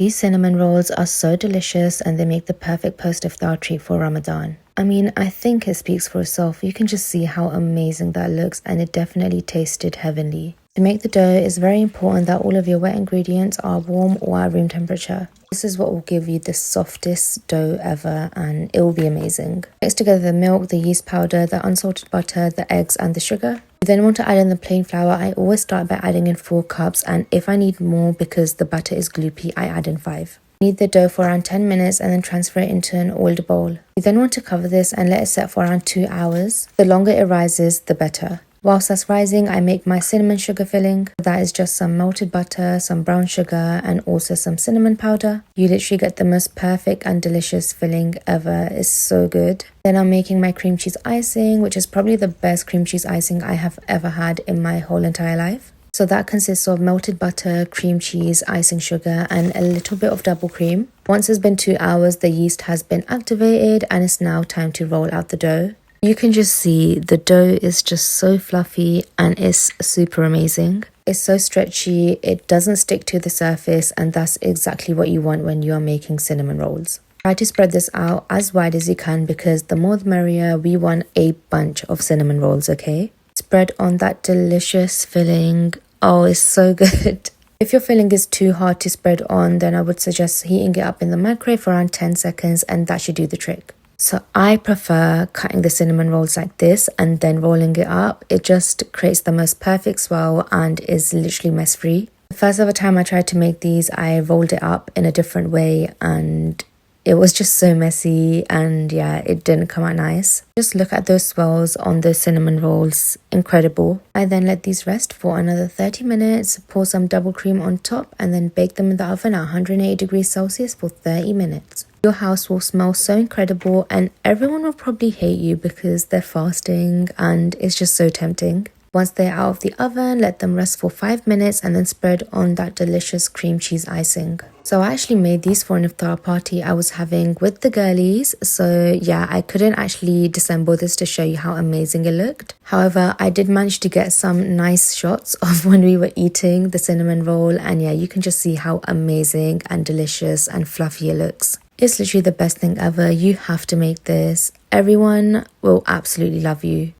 These cinnamon rolls are so delicious and they make the perfect post-iftar treat for Ramadan. I mean, I think it speaks for itself. You can just see how amazing that looks, and it definitely tasted heavenly. To make the dough, it's very important that all of your wet ingredients are warm or at room temperature. This is what will give you the softest dough ever, and it will be amazing. Mix together the milk, the yeast powder, the unsalted butter, the eggs and the sugar. You then want to add in the plain flour. I always start by adding in 4 cups, and if I need more because the butter is gloopy, I add in 5. Knead the dough for around 10 minutes and then transfer it into an oiled bowl. You then want to cover this and let it set for around 2 hours. The longer it rises, the better. Whilst that's rising, I make my cinnamon sugar filling. That is just some melted butter, some brown sugar, and also some cinnamon powder. You literally get the most perfect and delicious filling ever. It's so good. Then I'm making my cream cheese icing, which is probably the best cream cheese icing I have ever had in my whole entire life. So that consists of melted butter, cream cheese, icing sugar, and a little bit of double cream. Once it's been 2 hours, the yeast has been activated and it's now time to roll out the dough. You can just see the dough is just so fluffy and it's super amazing. It's so stretchy, it doesn't stick to the surface, and that's exactly what you want when you are making cinnamon rolls. Try to spread this out as wide as you can because the more the merrier. We want a bunch of cinnamon rolls, okay? Spread on that delicious filling. Oh, it's so good. If your filling is too hard to spread on, then I would suggest heating it up in the microwave for around 10 seconds, and that should do the trick. So I prefer cutting the cinnamon rolls like this and then rolling it up. It just creates the most perfect swirl and is literally mess free. The first ever time I tried to make these, I rolled it up in a different way and it was just so messy, and yeah, it didn't come out nice. Just look at those swirls on the cinnamon rolls. Incredible. I then let these rest for another 30 minutes, pour some double cream on top, and then bake them in the oven at 180 degrees Celsius for 30 minutes. Your house will smell so incredible and everyone will probably hate you because they're fasting and it's just so tempting. Once they're out of the oven, let them rest for 5 minutes and then spread on that delicious cream cheese icing. So I actually made these for an iftar party I was having with the girlies. So yeah, I couldn't actually disassemble this to show you how amazing it looked. However, I did manage to get some nice shots of when we were eating the cinnamon roll, and yeah, you can just see how amazing and delicious and fluffy it looks. It's literally the best thing ever. You have to make this. Everyone will absolutely love you.